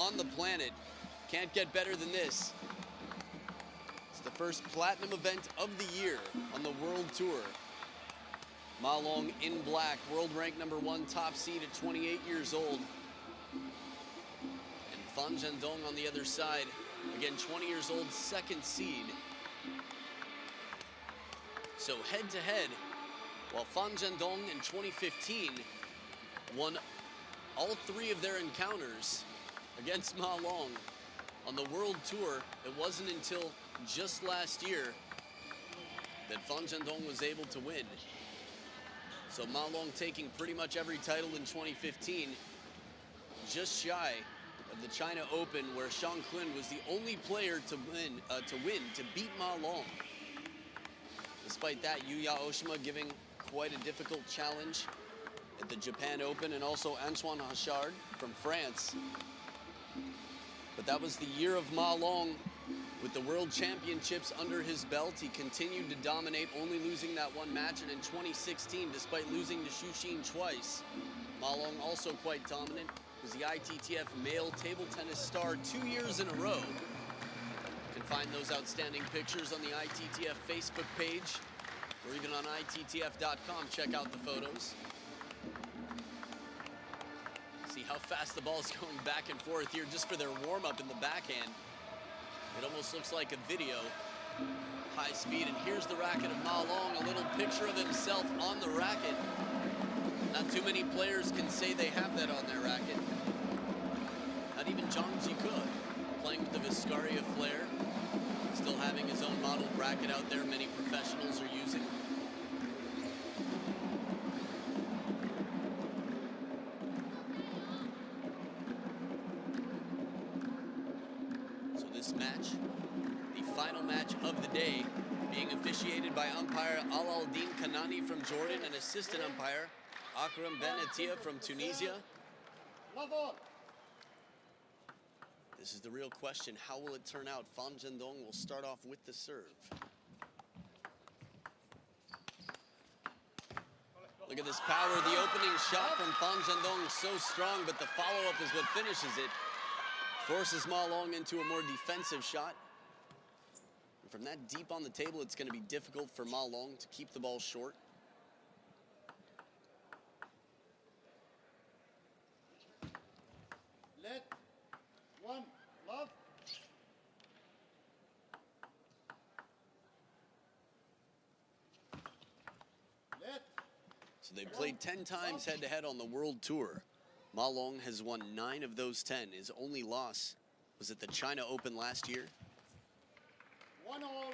on the planet. Can't get better than this. It's the first platinum event of the year on the World Tour. Ma Long in black, world rank #1, top seed at 28 years old. And Phan Dong on the other side, again 20 years old, second seed. So head to head, while Phan Dong in 2015 won all 3 of their encounters against Ma Long on the World Tour, it wasn't until just last year that Phan Dong was able to win. So Ma Long taking pretty much every title in 2015, just shy of the China Open, where Shang Kun was the only player to beat Ma Long. Despite that, Yuya Oshima giving quite a difficult challenge at the Japan Open, and also Antoine Hachard from France. But that was the year of Ma Long. With the World Championships under his belt, he continued to dominate, only losing that one match. And in 2016, despite losing to Xu Xin twice, Ma Long also quite dominant, was the ITTF male table tennis star 2 years in a row. You can find those outstanding pictures on the ITTF Facebook page, or even on ITTF.com. Check out the photos. See how fast the ball's going back and forth here just for their warm-up in the backhand. It almost looks like a video, high speed. And here's the racket of Ma Long, a little picture of himself on the racket. Not too many players can say they have that on their racket. Not even Zhang Jike, playing with the Viscaria flair, still having his own model racket out there many professionals are using. Match, the final match of the day, being officiated by umpire Al-Aldin Kanani from Jordan and assistant umpire Akram Ben Attia from Tunisia. This is the real question. How will it turn out? Phan Dong will start off with the serve. Look at this power. The opening shot from Phan Dong so strong, but the follow-up is what finishes it. Forces Ma Long into a more defensive shot. And from that deep on the table, it's going to be difficult for Ma Long to keep the ball short. Let one love. Let. So they played 10 times head-to-head on the World Tour. Ma Long has won 9 of those 10. His only loss was at the China Open last year. 1-all.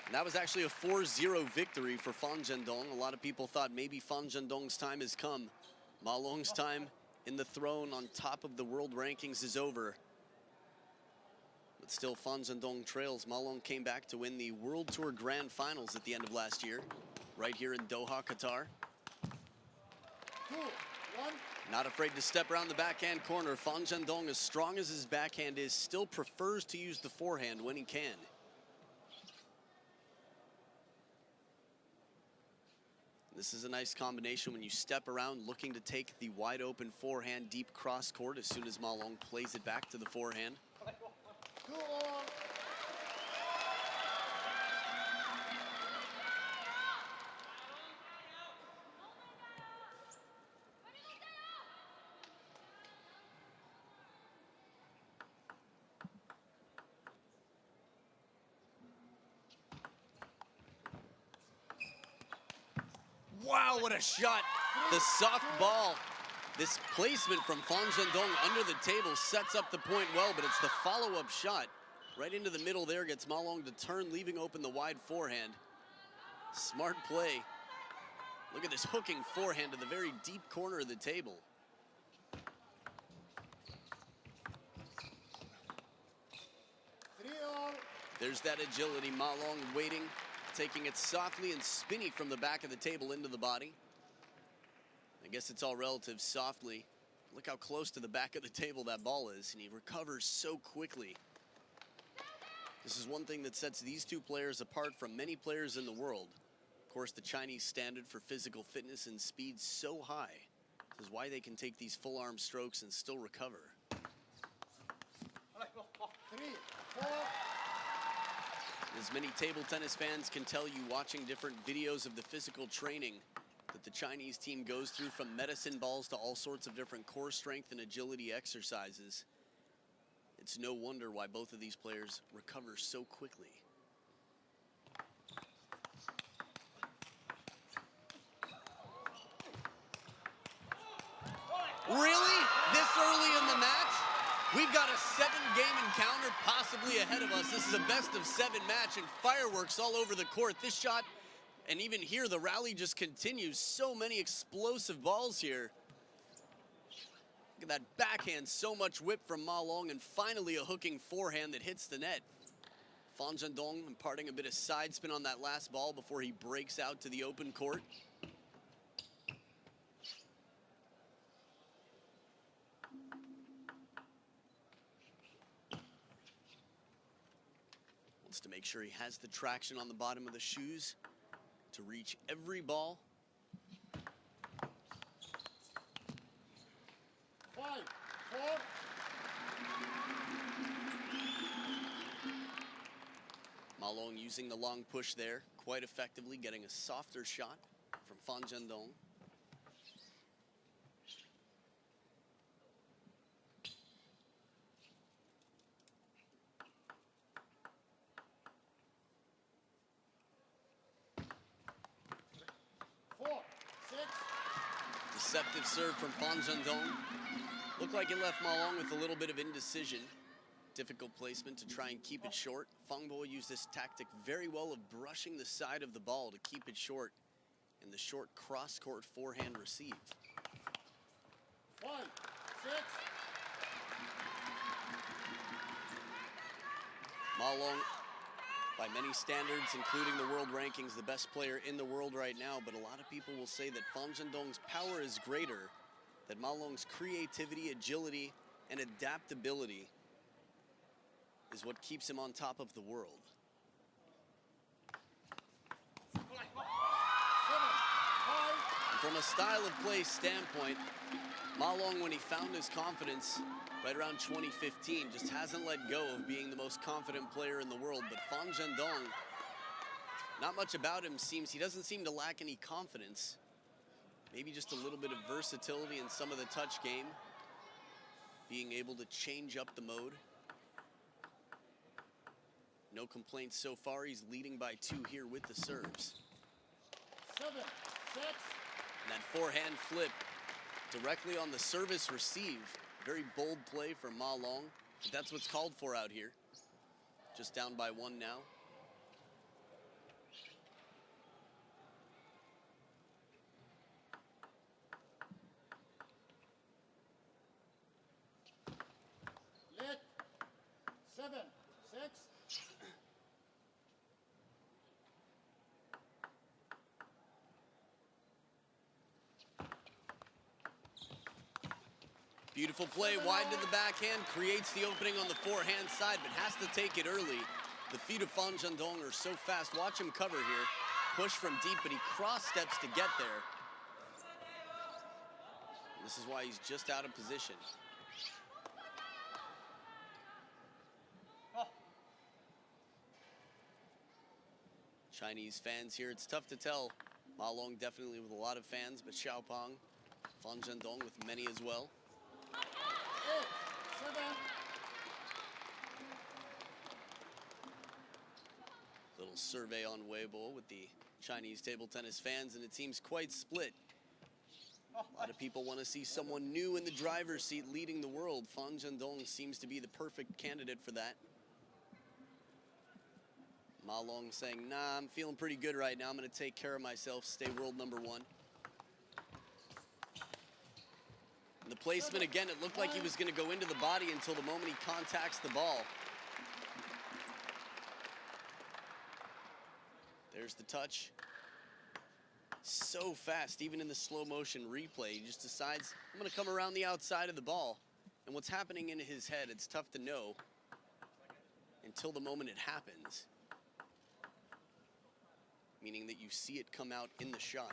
And that was actually a 4-0 victory for Phan Dong. A lot of people thought maybe Phan Dong's time has come. Ma Long's time in the throne on top of the world rankings is over. But still, Phan Dong trails. Ma Long came back to win the World Tour Grand Finals at the end of last year, right here in Doha, Qatar. 2-1. Not afraid to step around the backhand corner. Phan Dong, as strong as his backhand is, still prefers to use the forehand when he can. This is a nice combination when you step around looking to take the wide open forehand deep cross court as soon as Ma Long plays it back to the forehand. 2-all. Wow, what a shot. The soft ball. This placement from Phan Dong under the table sets up the point well, but it's the follow-up shot right into the middle there, gets Ma Long to turn, leaving open the wide forehand. Smart play. Look at this hooking forehand to the very deep corner of the table. There's that agility. Ma Long waiting, taking it softly and spinny from the back of the table into the body. I guess it's all relative. Softly. Look how close to the back of the table that ball is, and he recovers so quickly. This is one thing that sets these two players apart from many players in the world. Of course, the Chinese standard for physical fitness and speed so high. This is why they can take these full arm strokes and still recover. 3, 4. As many table tennis fans can tell you watching different videos of the physical training that the Chinese team goes through, from medicine balls to all sorts of different core strength and agility exercises, it's no wonder why both of these players recover so quickly. Really? This early in the match? We've got a 7-game encounter possibly ahead of us. This is a best-of-7 match and fireworks all over the court. This shot, and even here, the rally just continues. So many explosive balls here. Look at that backhand, so much whip from Ma Long, and finally a hooking forehand that hits the net. Phan Dong imparting a bit of side spin on that last ball before he breaks out to the open court. To make sure he has the traction on the bottom of the shoes to reach every ball. 5, 4. Ma Long using the long push there quite effectively, getting a softer shot from Phan Dong. Deceptive serve from Phan Dong. Looked like it left Ma Long with a little bit of indecision. Difficult placement to try and keep it short. Fang Bo used this tactic very well of brushing the side of the ball to keep it short in the short cross-court forehand receive. 1, 6. Ma Long, by many standards, including the world rankings, the best player in the world right now, but a lot of people will say that Phan Dong's power is greater, that Ma Long's creativity, agility, and adaptability is what keeps him on top of the world. 7, 5. And from a style of play standpoint, Ma Long, when he found his confidence right around 2015, just hasn't let go of being the most confident player in the world. But Phan Dong, not much about him he doesn't seem to lack any confidence. Maybe just a little bit of versatility in some of the touch game, being able to change up the mode. No complaints so far. He's leading by 2 here with the serves. 7, 6. And that forehand flip directly on the service receive. Very bold play from Ma Long, but that's what's called for out here. Just down by 1 now. Let 7, 6. Beautiful play, wide to the backhand, creates the opening on the forehand side, but has to take it early. The feet of Phan Dong are so fast. Watch him cover here. Push from deep, but he cross steps to get there. This is why he's just out of position. Chinese fans here, it's tough to tell. Ma Long definitely with a lot of fans, but Xiaopeng, Phan Dong with many as well. 8, 7. Little survey on Weibo with the Chinese table tennis fans, and it seems quite split. A lot of people want to see someone new in the driver's seat leading the world. Phan Dong seems to be the perfect candidate for that. Ma Long saying, nah, I'm feeling pretty good right now. I'm going to take care of myself, stay world number 1. And the placement, again, it looked like he was going to go into the body until the moment he contacts the ball. There's the touch. So fast, even in the slow motion replay, he just decides, I'm going to come around the outside of the ball. And what's happening in his head, it's tough to know until the moment it happens. Meaning that you see it come out in the shot.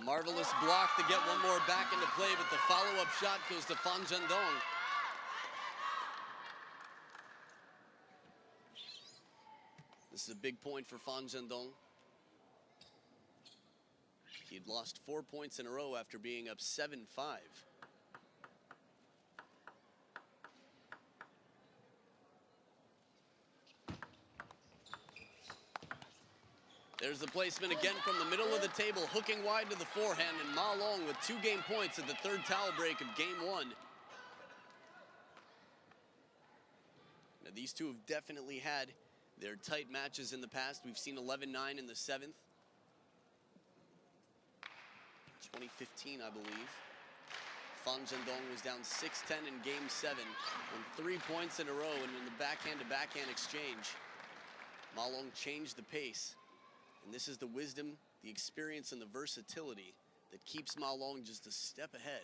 Marvelous block to get one more back into play, but the follow-up shot goes to Phan Dong. This is a big point for Phan Zhendong. He'd lost 4 points in a row after being up 7-5. There's the placement again from the middle of the table, hooking wide to the forehand, and Ma Long with 2 game points at the 3rd towel break of game 1. Now, these two have definitely had their tight matches in the past. We've seen 11-9 in the 7th. 2015, I believe. Phan Zhendong was down 6-10 in game 7, won 3 points in a row, and in the backhand-to-backhand exchange, Ma Long changed the pace. And this is the wisdom, the experience, and the versatility that keeps Ma Long just a step ahead.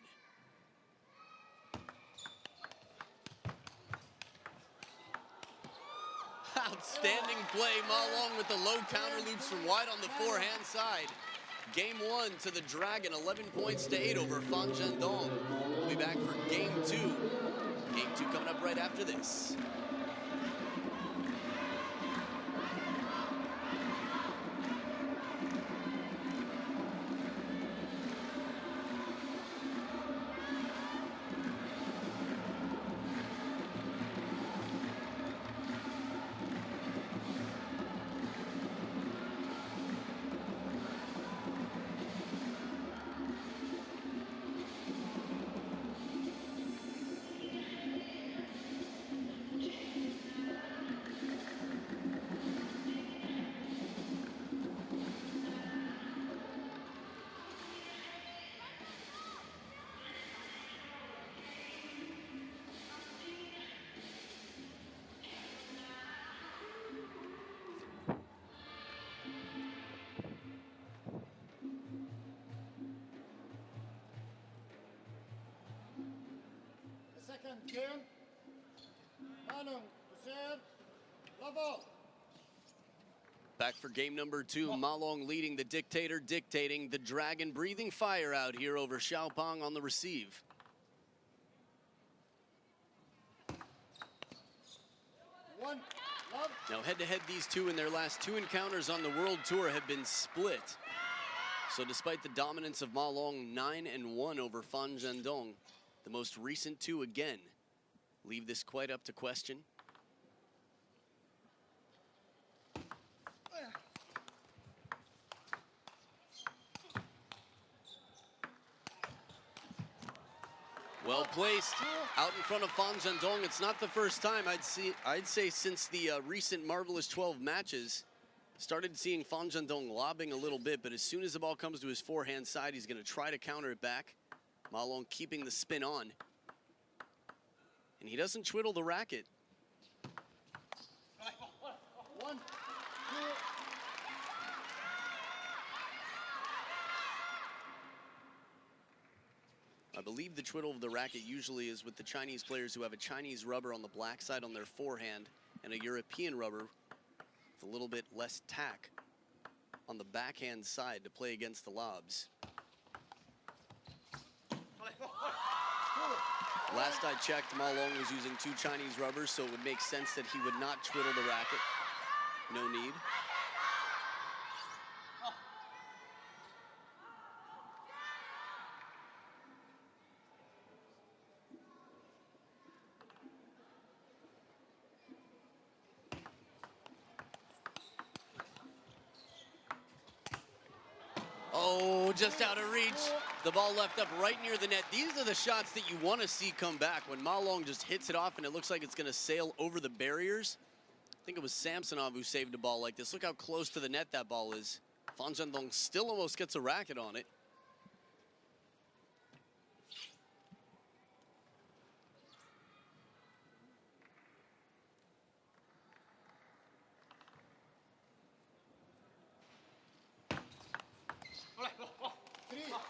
Outstanding play, Ma Long with the low counter loops from wide on the forehand side. Game 1 to the Dragon, 11 points to 8 over Phan Zhendong. We'll be back for game 2. Game 2 coming up right after this. Second game, Manon Vs Level. Back for game number 2, Ma Long leading the dictator, dictating the Dragon, breathing fire out here over Xiaopeng on the receive. One, love. Now head-to-head, these two in their last 2 encounters on the World Tour have been split. So despite the dominance of Ma Long, 9-1 over Phan Zhendong, the most recent 2 again leave this quite up to question. Well placed out in front of Phan Zhendong. It's not the first time I'd say since the recent Marvelous 12 matches. Started seeing Phan Zhendong lobbing a little bit, but as soon as the ball comes to his forehand side, he's going to try to counter it back. Ma Long keeping the spin on. And he doesn't twiddle the racket. One, two. I believe the twiddle of the racket usually is with the Chinese players who have a Chinese rubber on the black side on their forehand and a European rubber with a little bit less tack on the backhand side to play against the lobs. Last I checked, Ma Long was using 2 Chinese rubbers, so it would make sense that he would not twiddle the racket. No need. Oh, just out of reach. The ball left up right near the net. These are the shots that you want to see come back when Ma Long just hits it off and it looks like it's going to sail over the barriers. I think it was Samsonov who saved a ball like this. Look how close to the net that ball is. Phan Zhendong still almost gets a racket on it.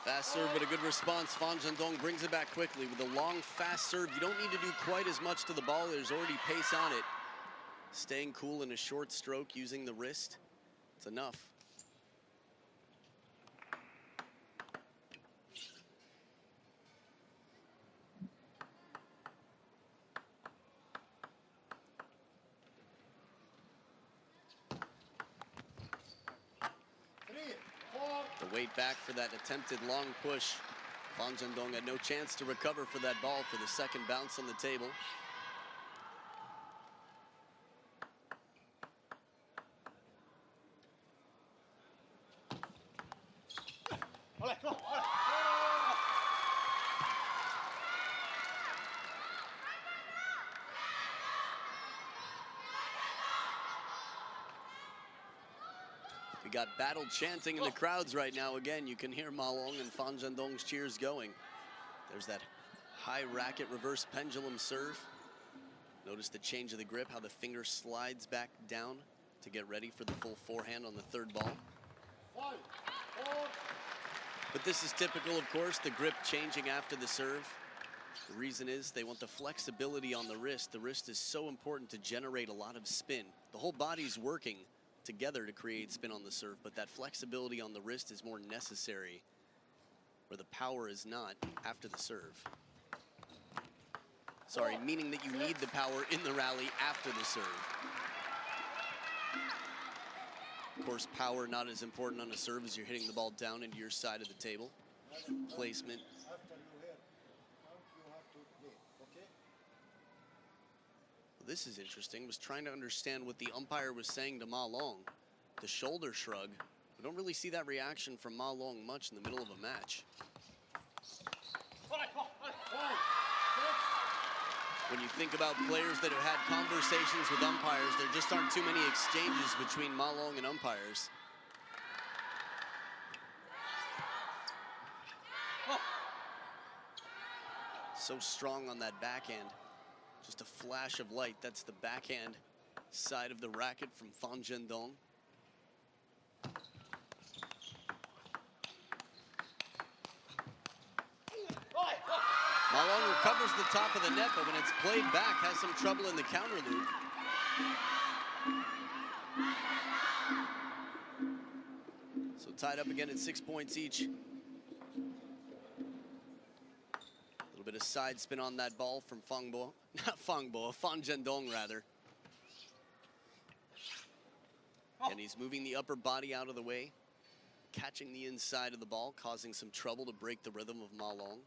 Fast serve, but a good response. Phan Zhendong brings it back quickly with a long, fast serve. You don't need to do quite as much to the ball. There's already pace on it. Staying cool in a short stroke, using the wrist. It's enough. Wait back for that attempted long push. Phan Dong had no chance to recover for that ball for the second bounce on the table. We got battle chanting in the crowds right now. Again, you can hear Ma Long and Phan Dong's cheers going. There's that high racket reverse pendulum serve. Notice the change of the grip, how the finger slides back down to get ready for the full forehand on the third ball. But this is typical, of course, the grip changing after the serve. The reason is they want the flexibility on the wrist. The wrist is so important to generate a lot of spin. The whole body's working together to create spin on the serve, but that flexibility on the wrist is more necessary where the power is not after the serve. Sorry, meaning that you need the power in the rally after the serve. Of course, power not as important on a serve as you're hitting the ball down into your side of the table. Placement. This is interesting. Was trying to understand what the umpire was saying to Ma Long. The shoulder shrug. We don't really see that reaction from Ma Long much in the middle of a match. When you think about players that have had conversations with umpires, there just aren't too many exchanges between Ma Long and umpires. So strong on that backhand. Just a flash of light. That's the backhand side of the racket from Phan Dong. Ma Long recovers the top of the net, but when it's played back, has some trouble in the counter loop. So tied up again at 6 points each. Bit of side spin on that ball from Phan Dong rather. And he's moving the upper body out of the way, catching the inside of the ball, causing some trouble to break the rhythm of Ma Long.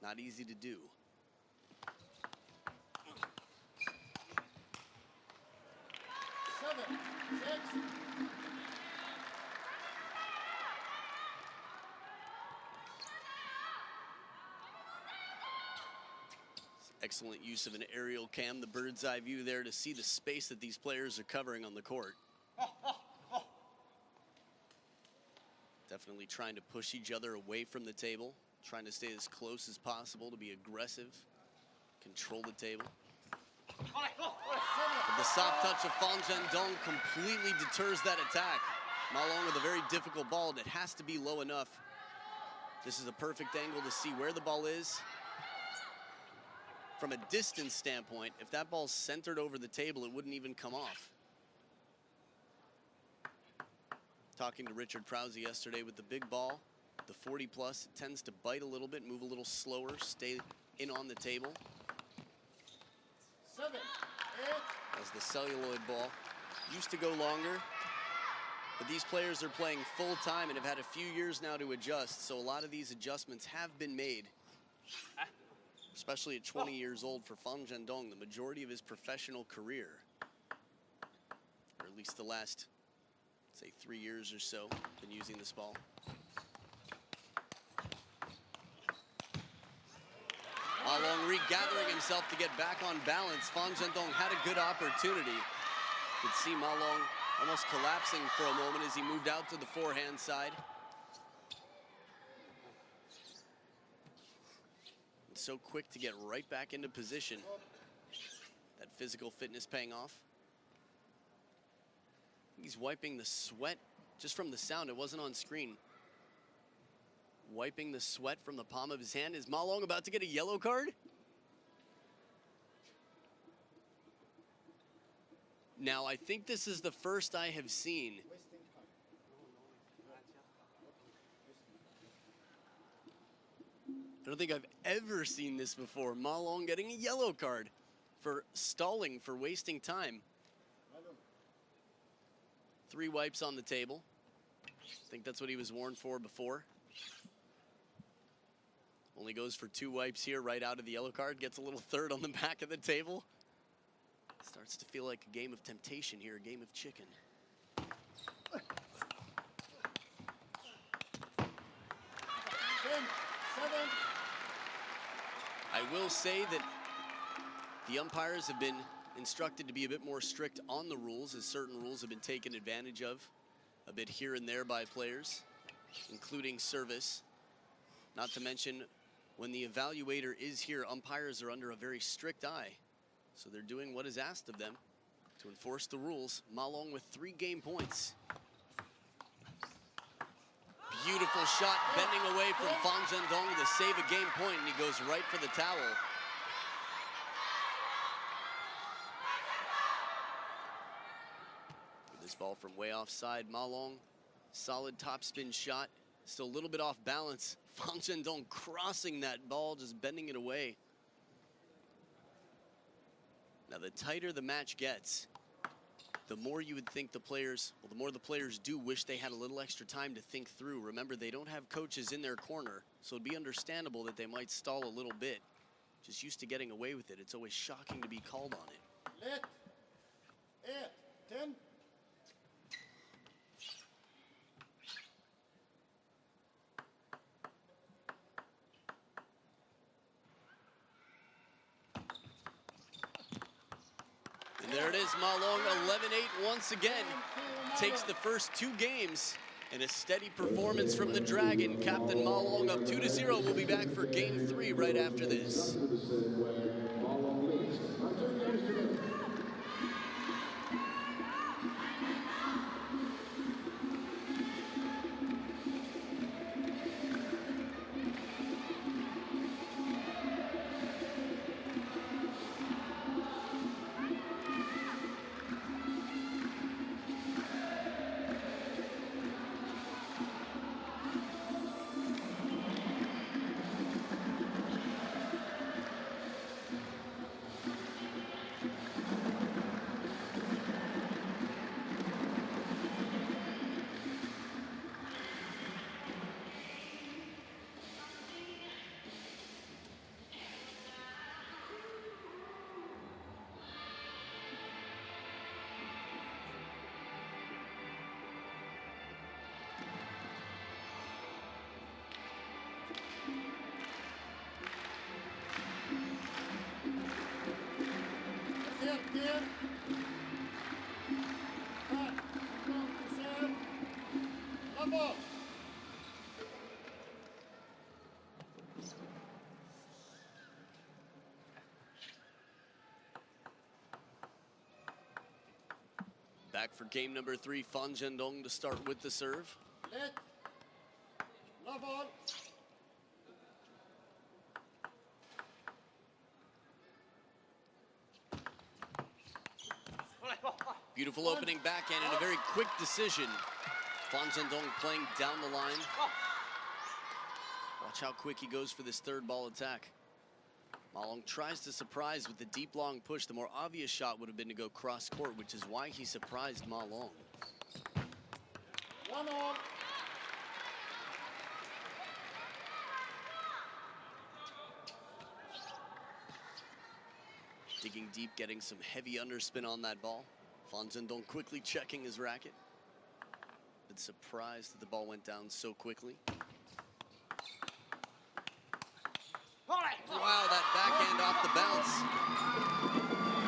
Not easy to do. Seven, six. Excellent use of an aerial cam, the bird's eye view there to see the space that these players are covering on the court. Definitely trying to push each other away from the table, trying to stay as close as possible to be aggressive, control the table. But the soft touch of Phan Dong completely deters that attack. Ma Long with a very difficult ball, and it has to be low enough. This is a perfect angle to see where the ball is. From a distance standpoint, if that ball's centered over the table, it wouldn't even come off. Talking to Richard Prause yesterday with the big ball, the 40 plus, it tends to bite a little bit, move a little slower, stay in on the table. 7, 8. As the celluloid ball used to go longer, but these players are playing full time and have had a few years now to adjust, so a lot of these adjustments have been made. Especially at 20 years old for Phan Dong, the majority of his professional career, or at least the last, say, 3 years or so, been using this ball. Ma Long regathering himself to get back on balance. Phan Dong had a good opportunity. Could see Ma Long almost collapsing for a moment as he moved out to the forehand side. So quick to get right back into position. That physical fitness paying off. He's wiping the sweat just from the sound. It wasn't on screen. Wiping the sweat from the palm of his hand. Is Ma Long about to get a yellow card? Now, I think this is the first I have seen. I don't think I've ever seen this before. Ma Long getting a yellow card for stalling, for wasting time. 3 wipes on the table. I think that's what he was warned for before. Only goes for 2 wipes here right out of the yellow card. Gets a little third on the back of the table. Starts to feel like a game of temptation here, a game of chicken. 10, 7. I will say that the umpires have been instructed to be a bit more strict on the rules, as certain rules have been taken advantage of a bit here and there by players, including service. Not to mention, when the evaluator is here, umpires are under a very strict eye. So they're doing what is asked of them to enforce the rules. Ma Long with 3 game points. Beautiful shot, bending away from Phan Zhendong to save a game point, and he goes right for the towel. With this ball from way offside, Ma Long, solid topspin shot, still a little bit off balance. Phan Zhendong crossing that ball, just bending it away. Now, the tighter the match gets, the more you would think the players, well, the more the players do wish they had a little extra time to think through. Remember, they don't have coaches in their corner, so it'd be understandable that they might stall a little bit. Just used to getting away with it. It's always shocking to be called on it. Let. 8, 10. There it is, Ma Long, 11-8 once again. Takes the first 2 games and a steady performance from the Dragon. Captain Ma Long up 2-0. We'll be back for game 3 right after this. Back for game number 3, Phan Zhendong to start with the serve. Let. Love all. Beautiful opening backhand and a very quick decision. Phan Zhendong playing down the line. Watch how quick he goes for this third ball attack. Ma Long tries to surprise with the deep long push. The more obvious shot would have been to go cross court, which is why he surprised Ma Long. 1-all. Digging deep, getting some heavy underspin on that ball. Phan Zhendong quickly checking his racket. Been surprised that the ball went down so quickly. Wow, that backhand off the bounce.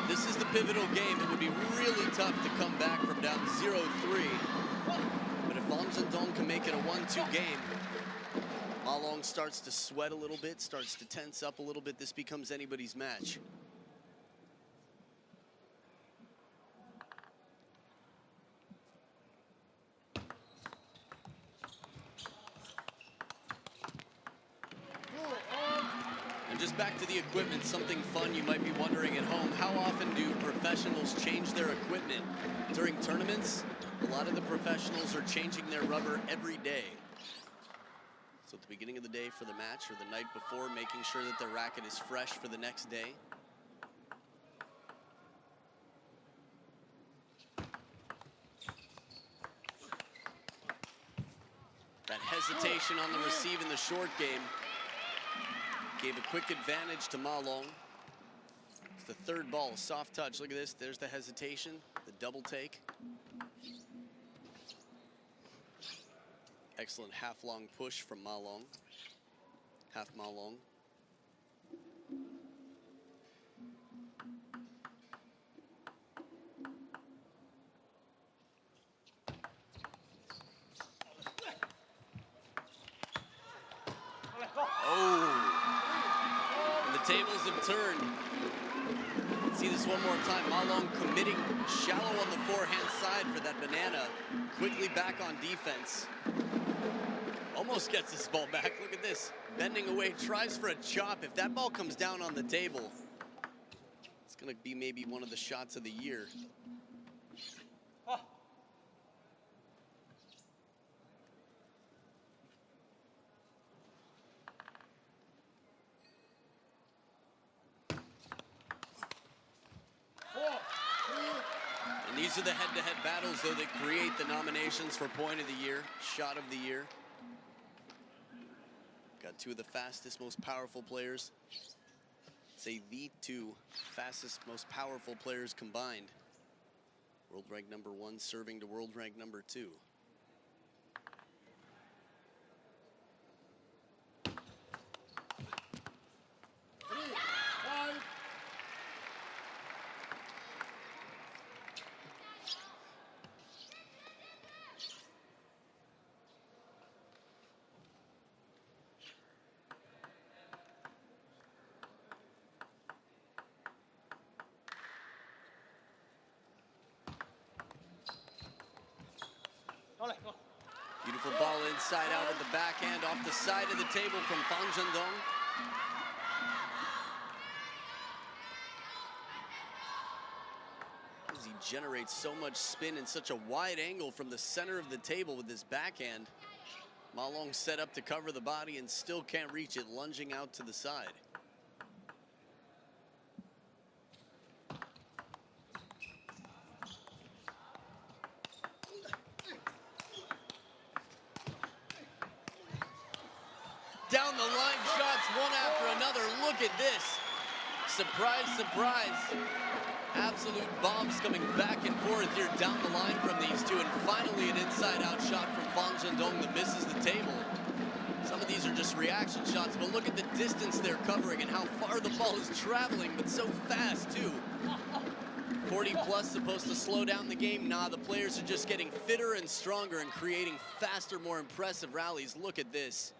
This is the pivotal game. It would be really tough to come back from down 0-3. But if Phan Zhendong can make it a 1-2 game, Ma Long starts to sweat a little bit, starts to tense up a little bit. This becomes anybody's match. Just back to the equipment, something fun you might be wondering at home. How often do professionals change their equipment? During tournaments, a lot of the professionals are changing their rubber every day. So at the beginning of the day for the match or the night before, making sure that their racket is fresh for the next day. hesitation on the receive in the short game. Gave a quick advantage to Ma Long. It's the third ball, soft touch. Look at this, there's the hesitation, the double take. Excellent half-long push from Ma Long. Half Ma Long. And the tables have turned. See this one more time. Ma Long committing shallow on the forehand side for that banana. Quickly back on defense. Almost gets this ball back. Look at this. Bending away, tries for a chop. If that ball comes down on the table, it's going to be maybe one of the shots of the year. And these are the head-to-head battles, though, that create the nominations for point of the year, shot of the year. Got two of the fastest, most powerful players. Say the two fastest, most powerful players combined. World rank number 1 serving to world rank number 2. Beautiful ball inside out with the backhand off the side of the table from Phan振東. As he generates so much spin in such a wide angle from the center of the table with this backhand. Ma Long set up to cover the body and still can't reach it, lunging out to the side. Down the line shots, one after another. Look at this. Surprise, surprise. Absolute bombs coming back and forth here down the line from these two. And finally an inside-out shot from Phan振東that misses the table. Some of these are just reaction shots, but look at the distance they're covering and how far the ball is traveling, but so fast too. 40 plus supposed to slow down the game. Nah, the players are just getting fitter and stronger and creating faster, more impressive rallies. Look at this.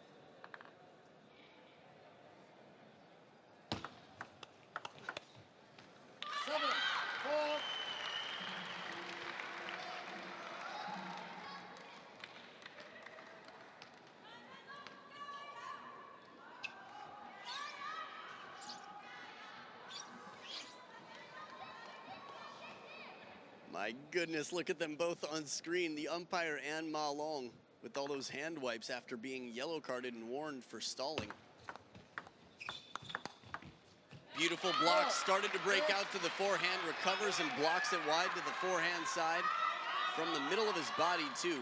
My goodness, look at them both on screen, the umpire and Ma Long, with all those hand wipes after being yellow carded and warned for stalling. Beautiful block, started to break out to the forehand, recovers and blocks it wide to the forehand side from the middle of his body too.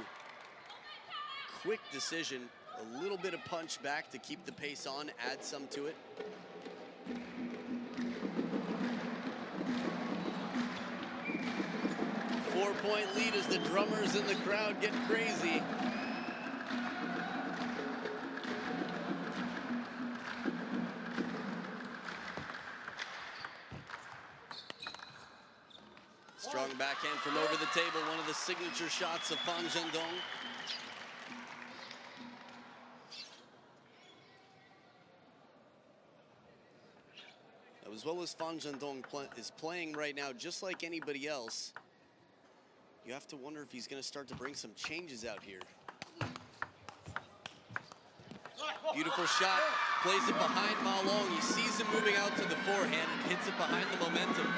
Quick decision, a little bit of punch back to keep the pace on, add some to it. Four-point lead as the drummers in the crowd get crazy. Strong backhand from over the table, one of the signature shots of Phan振東. As well as Phan振東is playing right now, just like anybody else, you have to wonder if he's going to start to bring some changes out here. Beautiful shot, plays it behind Ma Long. He sees him moving out to the forehand and hits it behind the momentum.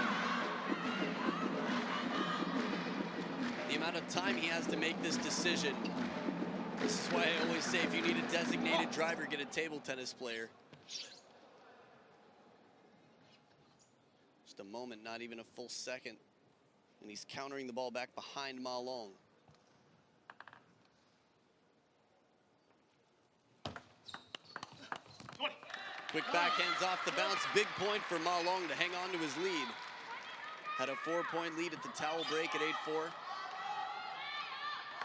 The amount of time he has to make this decision. This is why I always say if you need a designated driver, get a table tennis player. Just a moment, not even a full second. And he's countering the ball back behind Ma Long. Quick backhands off the bounce. Big point for Ma Long to hang on to his lead. Had a 4-point lead at the towel break at 8-4.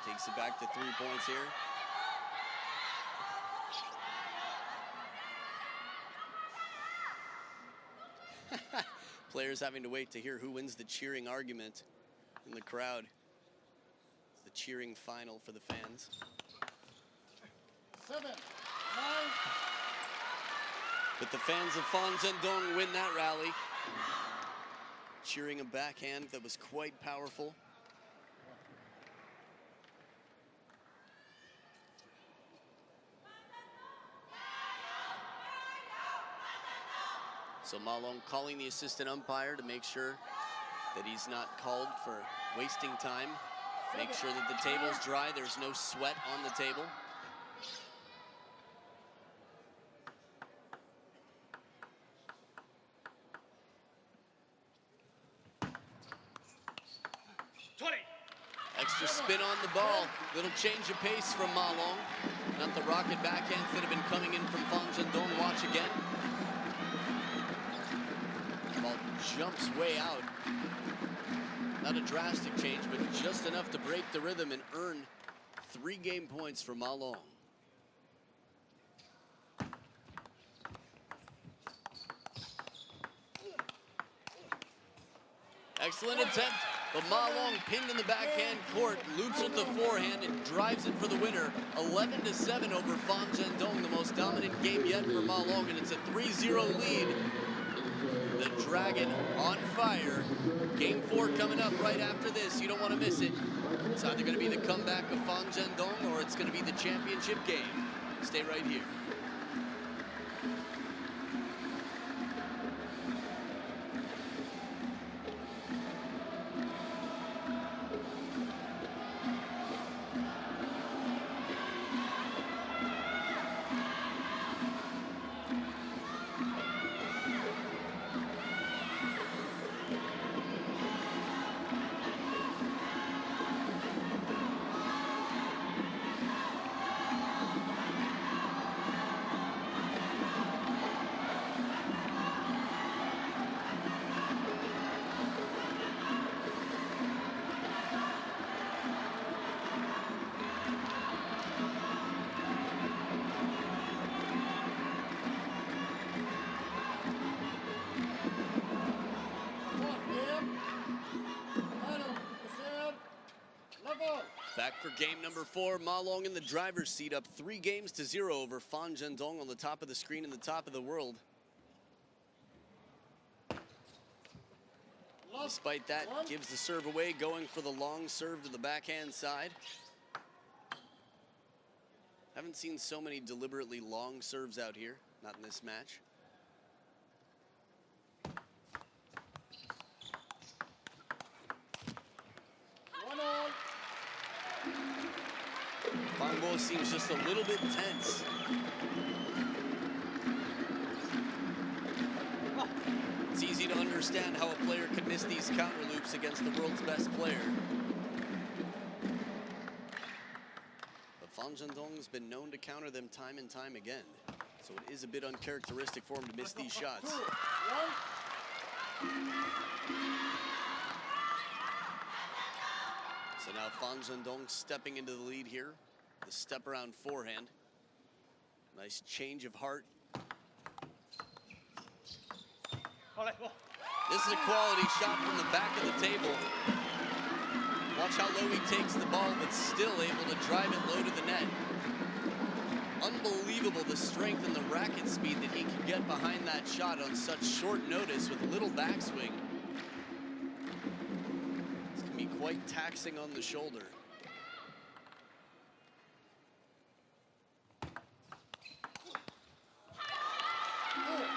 Takes it back to 3 points here. Players having to wait to hear who wins the cheering argument in the crowd. It's the cheering final for the fans. 7, 9. But the fans of Phan Zhendong win that rally. Cheering a backhand that was quite powerful. So Ma Long calling the assistant umpire to make sure that he's not called for wasting time. Make sure that the table's dry, there's no sweat on the table. Extra spin on the ball. Little change of pace from Ma Long. Not the rocket backhands that have been coming in from Phan Zhendong. Watch again. Ball jumps way out. Not a drastic change, but just enough to break the rhythm and earn 3 game points for Ma Long. Excellent attempt, but Ma Long pinned in the backhand court, loops with the forehand and drives it for the winner. 11-7 over Phan Zhendong, the most dominant game yet for Ma Long, and it's a 3-0 lead. The Dragon on fire. Game 4 coming up right after this. You don't want to miss it. It's either going to be the comeback of Phan Zhendong or it's going to be the championship game. Stay right here. Back for game number 4. Ma Long in the driver's seat, up 3 games to 0 over Phan Zhendong on the top of the screen in the top of the world. Despite that, gives the serve away, going for the long serve to the backhand side. Haven't seen so many deliberately long serves out here, not in this match. Fang Bo seems just a little bit tense. It's easy to understand how a player could miss these counter loops against the world's best player. But Phan Zhendong's been known to counter them time and time again, so it is a bit uncharacteristic for him to miss these shots. So now Phan Zhendong stepping into the lead here. The step around forehand. Nice change of heart. This is a quality shot from the back of the table. Watch how low he takes the ball, but still able to drive it low to the net. Unbelievable the strength and the racket speed that he can get behind that shot on such short notice with little backswing. It's going to be quite taxing on the shoulder.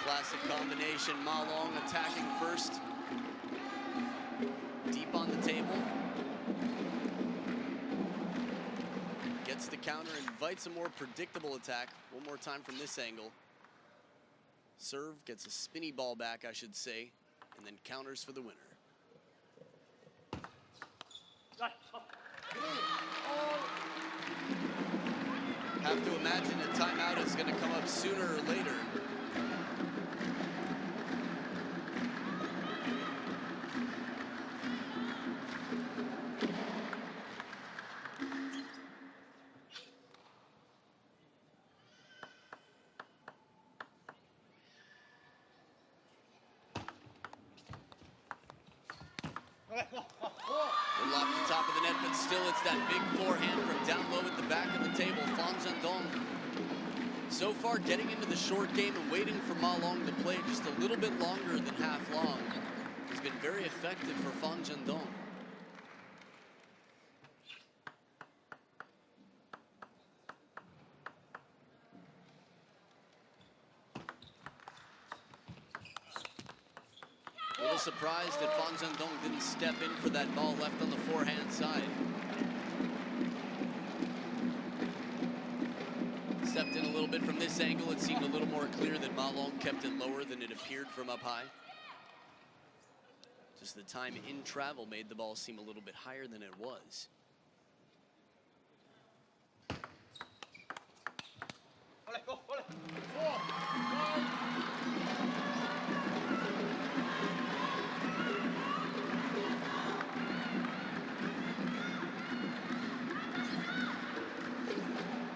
Classic combination. Ma Long attacking first. Deep on the table. Gets the counter, invites a more predictable attack. One more time from this angle. Serve, gets a spinny ball back, I should say, and then counters for the winner. Have to imagine a timeout is going to come up sooner or later. Little off the top of the net, but still it's that big forehand from down low at the back of the table. Phan Dong, so far getting into the short game and waiting for Ma Long to play just a little bit longer than half long. Has been very effective for Phan Dong. A little surprised that Phan Dong didn't step in for that ball left on the forehand side. Stepped in a little bit from this angle. It seemed a little more clear that Ma Long kept it lower than it appeared from up high. Just the time in travel made the ball seem a little bit higher than it was.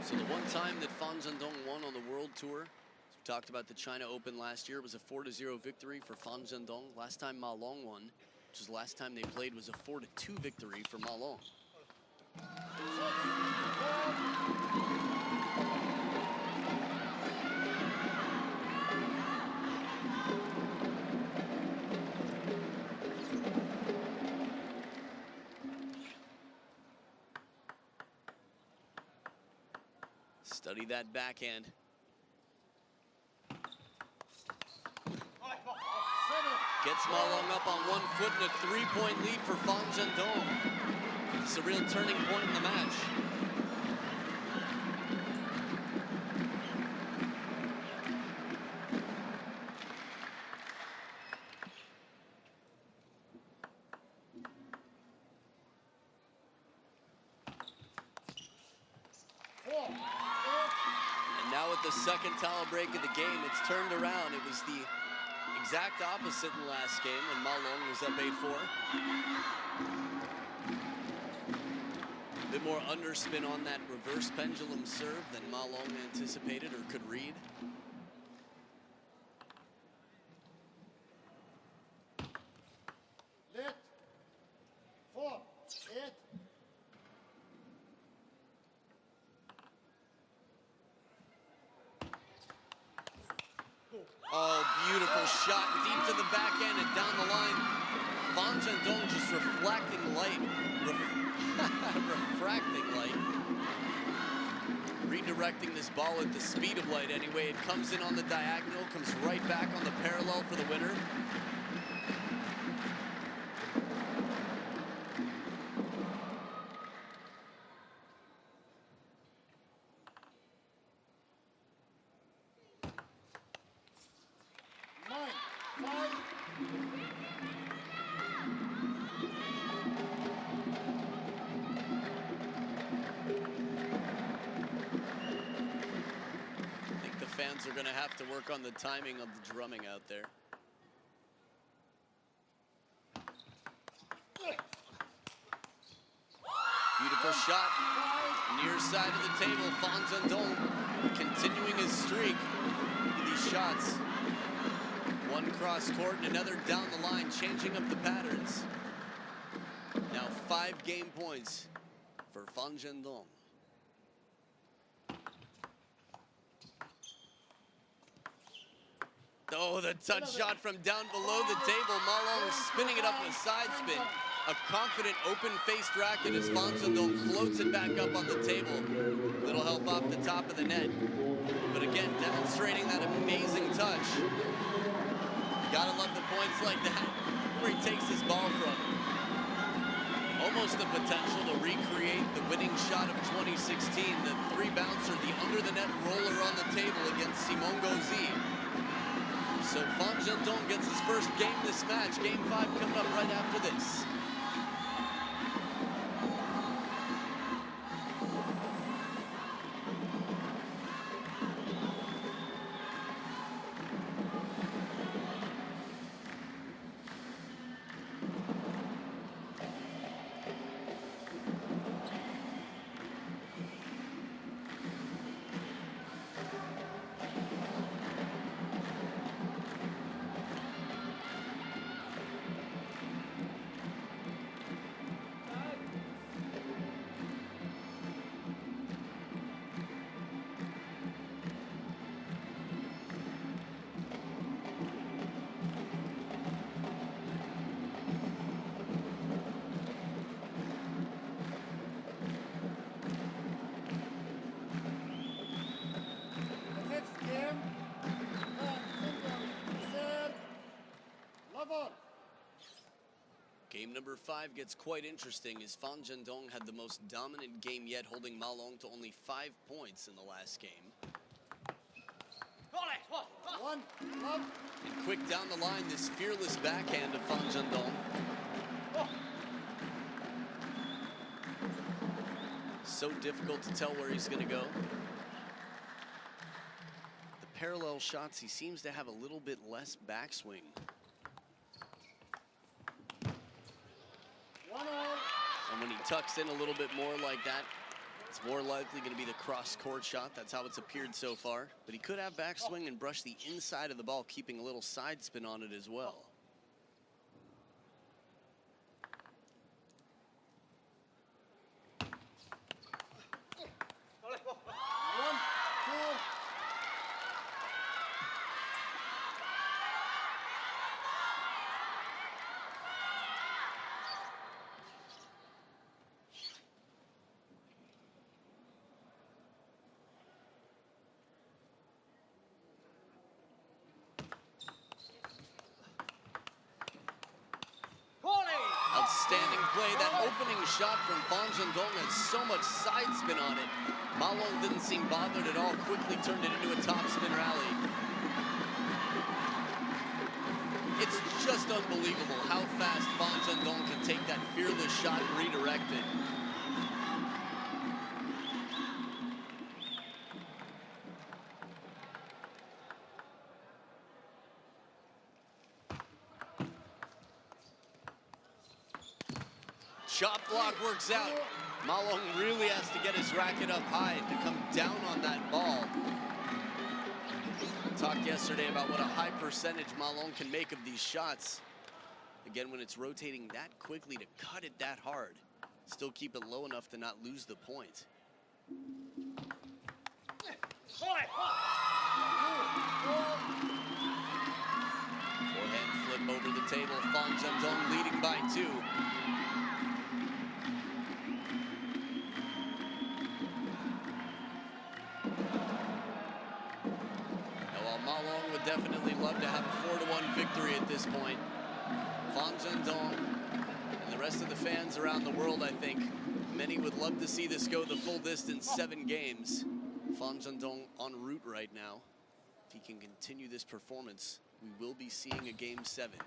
So the one time that Phan Dong won on the World Tour, as we talked about the China Open last year, it was a 4-0 victory for Phan Dong. Last time Ma Long won, which is the last time they played, was a 4-2 victory for Ma Long. Study that backhand. Gets Ma Long up on 1 foot and a 3-point lead for Phan Dong. It's a real turning point in the match. And now at the second towel break of the game, it's turned around. It was the exact opposite in the last game when Ma Long was up 8-4. A bit more underspin on that reverse pendulum serve than Ma Long anticipated or could read. Lit. 4, 8. Oh, beautiful shot deep to the backhand and down the line. Phan Dong just reflecting light. Refracting light. Redirecting this ball at the speed of light anyway. It comes in on the diagonal, comes right back on the parallel for the winner. Fans are going to have to work on the timing of the drumming out there. Beautiful shot. Near side of the table, Phan Dong continuing his streak with these shots. One cross court and another down the line, changing up the patterns. Now 5 game points for Phan Dong. Oh, the touch shot from down below the table. Ma Long spinning it up in a side spin. A confident, open-faced racket as Phan Dong floats it back up on the table. Little help off the top of the net. But again, demonstrating that amazing touch. Gotta love the points like that, where he takes his ball from. Almost the potential to recreate the winning shot of 2016, the 3-bouncer, the under-the-net roller on the table against Simon Gauzy. So Phan Dong gets his first game this match. Game 5 coming up right after this. 7. Game number 5 gets quite interesting as Phan Zhendong had the most dominant game yet, holding Ma Long to only 5 points in the last game. 1 love. And quick down the line, this fearless backhand of Phan Zhendong. So difficult to tell where he's going to go. The parallel shots, he seems to have a little bit less backswing. 1-0. And when he tucks in a little bit more like that, it's more likely going to be the cross-court shot. That's how it's appeared so far. But he could have backswing and brush the inside of the ball, keeping a little side spin on it as well. Outstanding play. That opening shot from Phan Zhendong has so much side spin on it. Ma Long didn't seem bothered at all, quickly turned it into a topspin rally. It's just unbelievable how fast Phan Zhendong can take that fearless shot and redirect it. Shot block works out. Ma Long really has to get his racket up high to come down on that ball. Talked yesterday about what a high percentage Ma Long can make of these shots. Again, when it's rotating that quickly to cut it that hard, still keep it low enough to not lose the point. Forehand flip over the table. Phan Zhendong leading by 2. Ma Long would definitely love to have a 4-1 victory at this point. Phan Zhendong and the rest of the fans around the world, I think, many would love to see this go the full distance, 7 games. Phan Zhendong en route right now. If he can continue this performance, we will be seeing a Game 7.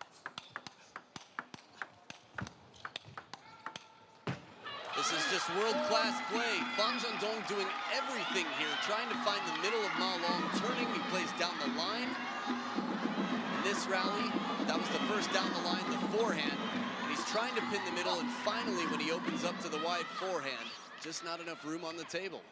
This is just world-class play. Phan Zhendong doing everything here, trying to find the middle of Ma Long, turning, he plays down the line. In this rally, that was the first down the line, the forehand. And he's trying to pin the middle, and finally, when he opens up to the wide forehand, just not enough room on the table.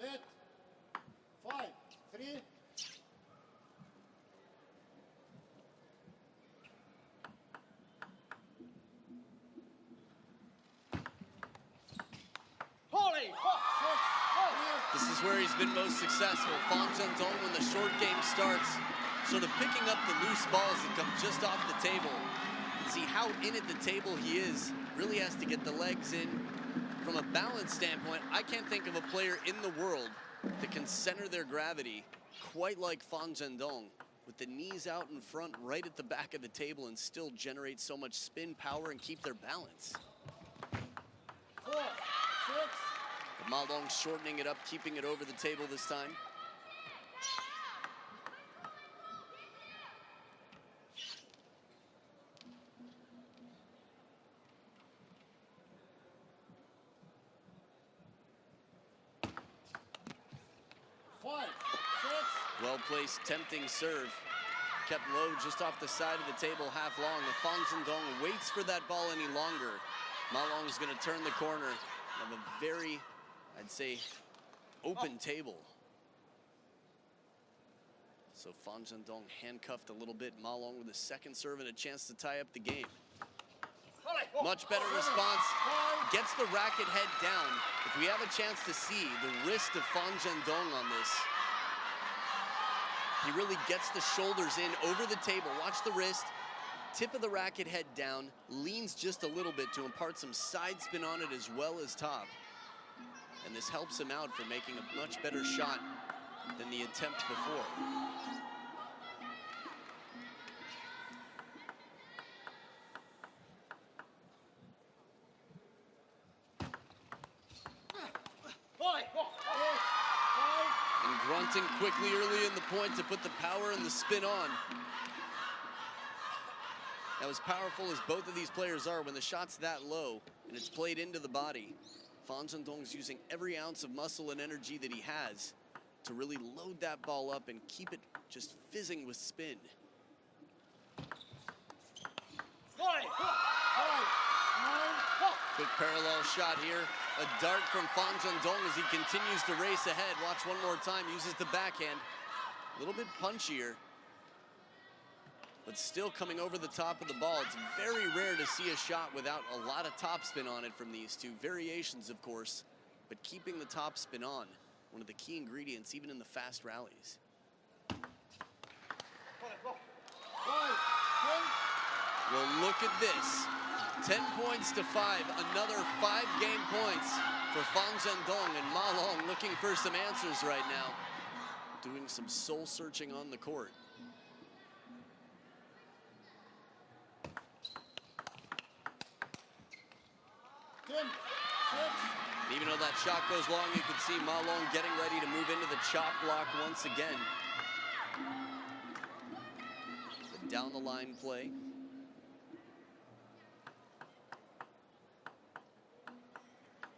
Let 5, 3. This is where he's been most successful. Phan Zhendong, when the short game starts, sort of picking up the loose balls that come just off the table. You see how in at the table he is. Really has to get the legs in. From a balance standpoint, I can't think of a player in the world that can center their gravity quite like Phan Zhendong, with the knees out in front right at the back of the table and still generate so much spin power and keep their balance. 4, 6. But Ma Long shortening it up, keeping it over the table this time. Well-placed, tempting serve. Kept low just off the side of the table, half long. If Phan Zhendong waits for that ball any longer, Ma Long is going to turn the corner of a very, I'd say, open table. So Phan Zhendong handcuffed a little bit. Ma Long with a second serve and a chance to tie up the game. Much better response. Gets the racket head down. If we have a chance to see the wrist of Phan Zhendong on this, he really gets the shoulders in over the table. Watch the wrist, tip of the racket head down, leans just a little bit to impart some side spin on it as well as top. And this helps him out for making a much better shot than the attempt before. And grunting quickly early in the point to put the power and the spin on. Now, as powerful as both of these players are, when the shot's that low and it's played into the body, Phan Zhendong's using every ounce of muscle and energy that he has to really load that ball up and keep it just fizzing with spin. Quick parallel shot here. A dart from Phan Zhendong as he continues to race ahead. Watch one more time, uses the backhand. A little bit punchier, but still coming over the top of the ball. It's very rare to see a shot without a lot of topspin on it from these two. Variations, of course, but keeping the topspin on, one of the key ingredients even in the fast rallies. Well, look at this. 10 points to 5, another 5 game points for Phan Zhendong, and Ma Long looking for some answers right now, doing some soul searching on the court. And even though that shot goes long, you can see Ma Long getting ready to move into the chop block once again. The down the line play.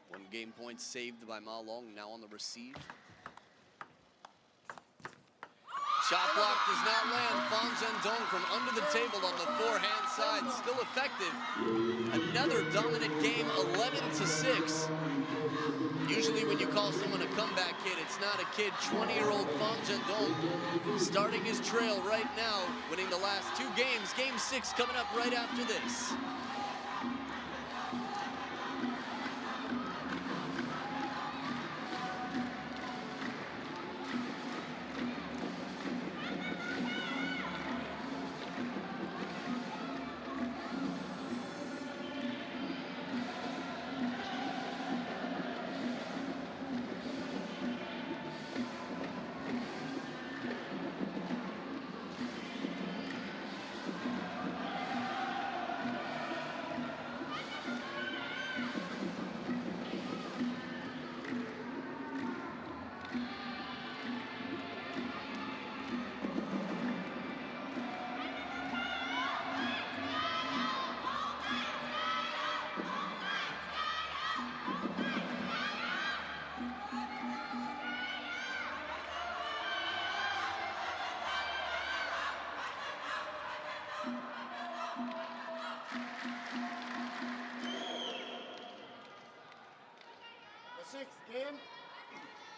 One game point saved by Ma Long, now on the receive. Shot block does not land. Phan Zhendong from under the table on the forehand side, still effective. Another dominant game, 11-6. Usually when you call someone a comeback kid, it's not a kid. 20-year-old Phan Zhendong starting his trail right now, winning the last 2 games. Game 6 coming up right after this.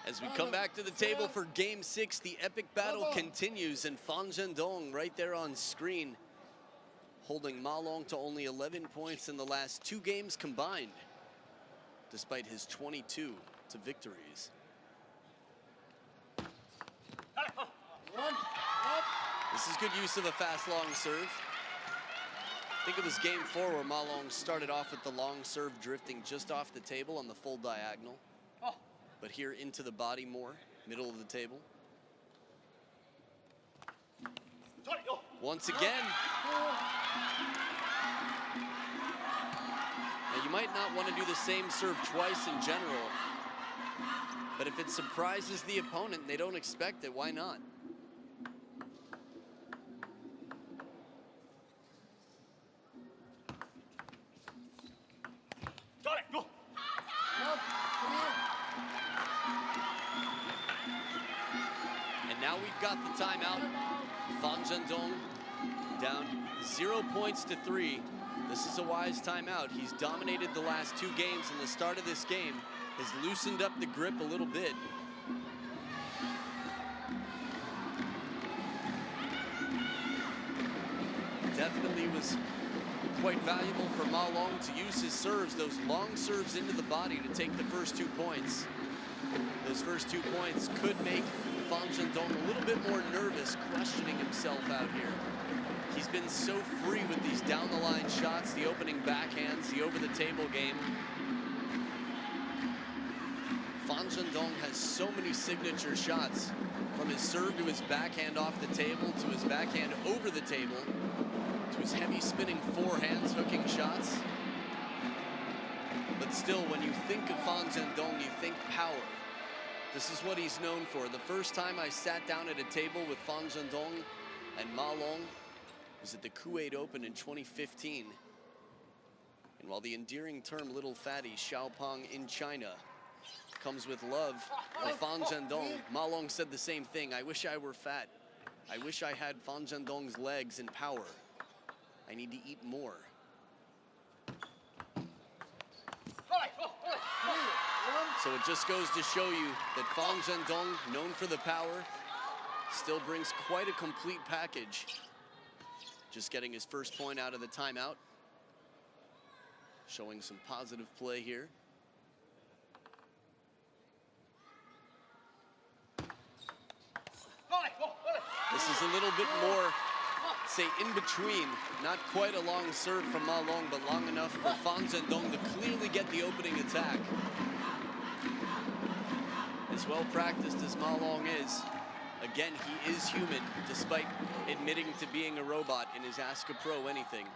As we come back to the table for Game 6, the epic battle continues, and Phan Zhendong right there on screen, holding Ma Long to only 11 points in the last 2 games combined, despite his 22 victories. This is good use of a fast long serve. Think it was Game 4 where Ma Long started off with the long serve drifting just off the table on the full diagonal. But here into the body more, middle of the table. Once again. Now you might not want to do the same serve twice in general, but if it surprises the opponent and they don't expect it, why not? Now we've got the timeout. Phan Zhendong down 0 points to 3. This is a wise timeout. He's dominated the last 2 games, and the start of this game has loosened up the grip a little bit. Definitely was quite valuable for Ma Long to use his serves, those long serves into the body to take the first 2 points. Those first 2 points could make Phan Zhendong a little bit more nervous, questioning himself out here. He's been so free with these down-the-line shots, the opening backhands, the over-the-table game. Phan Zhendong has so many signature shots, from his serve to his backhand off the table, to his backhand over the table, to his heavy spinning forehands, hooking shots. But still, when you think of Phan Zhendong, you think power. This is what he's known for. The first time I sat down at a table with Phan Zhendong and Ma Long was at the Kuwait Open in 2015. And while the endearing term Little Fatty, Xiaopang in China, comes with love for Phan Zhendong, Ma Long said the same thing. I wish I were fat. I wish I had Phan Zhendong's legs and power. I need to eat more. So it just goes to show you that Phan Zhendong, known for the power, still brings quite a complete package. Just getting his first point out of the timeout. Showing some positive play here. This is a little bit more, say, in between. Not quite a long serve from Ma Long, but long enough for Phan Zhendong to clearly get the opening attack. As well practiced as Ma Long is, again, he is human, despite admitting to being a robot in his Ask a Pro Anything.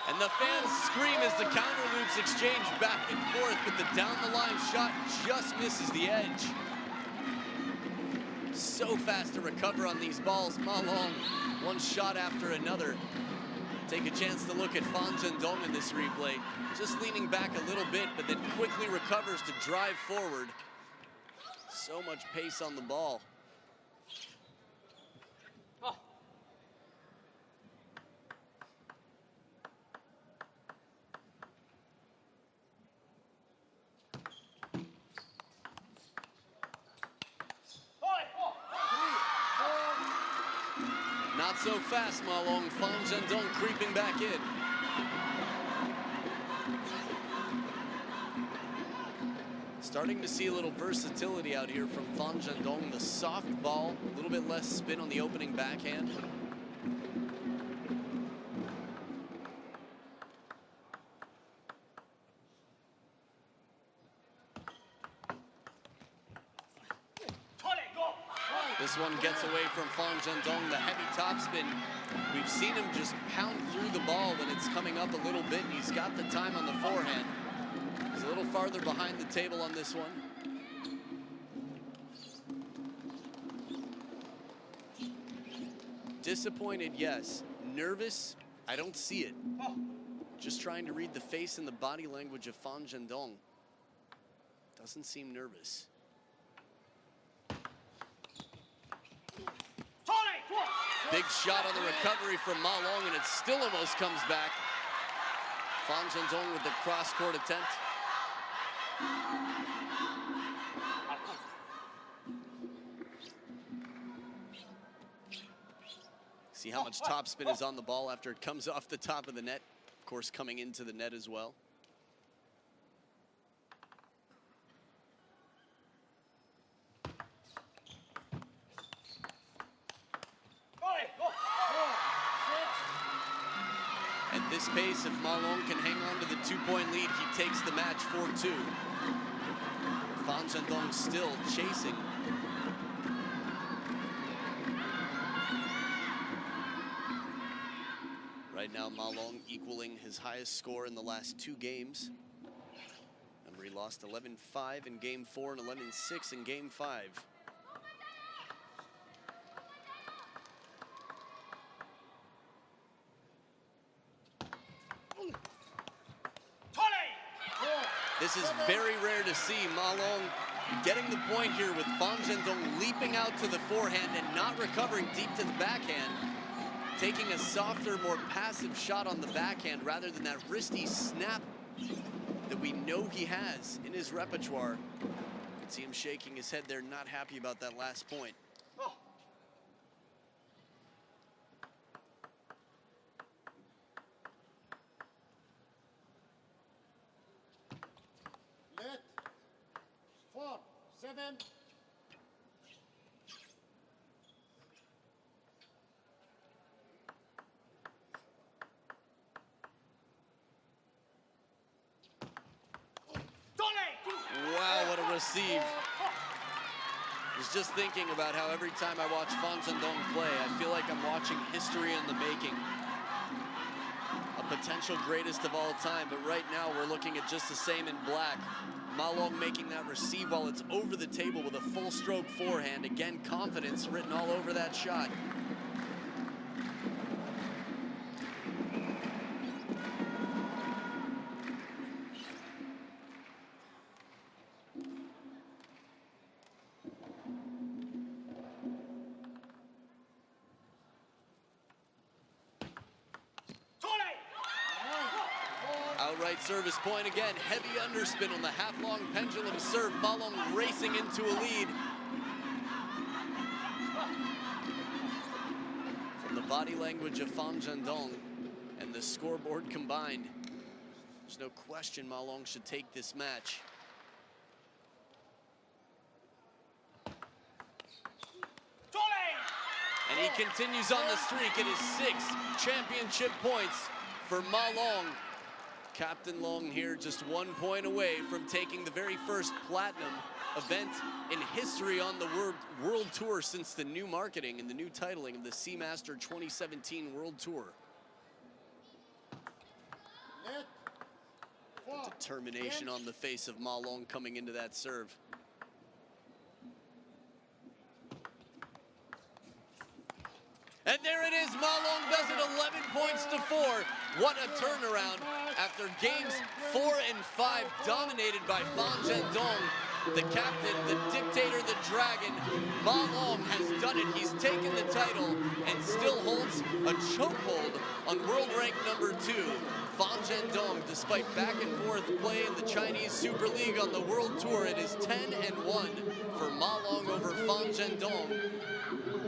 And the fans scream as the counter loops exchange back and forth, but the down-the-line shot just misses the edge. So fast to recover on these balls. Ma Long, one shot after another. Take a chance to look at Phan Zhendong in this replay. Just leaning back a little bit, but then quickly recovers to drive forward. So much pace on the ball. Not so fast, Ma Long. Phan Zhendong creeping back in. Starting to see a little versatility out here from Phan Zhendong. The soft ball, a little bit less spin on the opening backhand. This one gets away from Phan Zhendong, the heavy topspin. We've seen him just pound through the ball when it's coming up a little bit, and he's got the time on the forehand. He's a little farther behind the table on this one. Disappointed, yes. Nervous, I don't see it. Just trying to read the face and the body language of Phan Zhendong. Doesn't seem nervous. Big shot on the recovery from Ma Long, and it still almost comes back. Phan Zhendong with the cross-court attempt. See how much topspin is on the ball after it comes off the top of the net. Of course, coming into the net as well. At this pace, if Ma Long can hang on to the 2-point lead, he takes the match 4-2. Phan Zhendong still chasing. Right now, Ma Long equaling his highest score in the last 2 games. Remember, he lost 11-5 in Game 4 and 11-6 in Game 5. This is very rare to see. Ma Long getting the point here with Phan Zhendong leaping out to the forehand and not recovering deep to the backhand. Taking a softer, more passive shot on the backhand rather than that wristy snap that we know he has in his repertoire. You can see him shaking his head there, not happy about that last point. Let 4, 7. Wow, what a receive. I was just thinking about how every time I watch Phan振東play, I feel like I'm watching history in the making. A potential greatest of all time, but right now we're looking at just the same in black. Ma Long making that receive while it's over the table with a full stroke forehand. Again, confidence written all over that shot. Outright service point again. Heavy underspin on the half-long pendulum serve. Ma Long racing into a lead. From the body language of Phan振東and the scoreboard combined, there's no question Ma Long should take this match. And he continues on the streak. It is 6 championship points for Ma Long. Captain Long here just 1 point away from taking the very first platinum event in history on the World Tour since the new marketing and the new titling of the Seamaster 2017 World Tour. Determination on the face of Ma Long coming into that serve. And there it is, Ma Long does it 11 points to 4. What a turnaround after games 4 and 5 dominated by Phan振東. The captain, the dictator, the dragon, Ma Long has done it. He's taken the title and still holds a chokehold on world rank number 2. Phan振東, despite back and forth play in the Chinese Super League on the World Tour, it is 10-1 for Ma Long over Phan振東.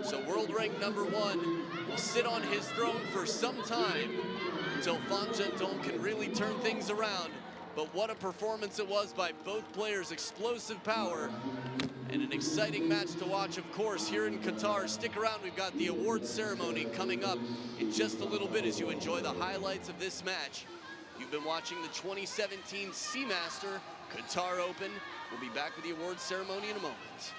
So world rank number 1 will sit on his throne for some time until Phan振東can really turn things around. But what a performance it was by both players. Explosive power and an exciting match to watch, of course, here in Qatar. Stick around, we've got the awards ceremony coming up in just a little bit as you enjoy the highlights of this match. You've been watching the 2017 Seamaster Qatar Open. We'll be back with the awards ceremony in a moment.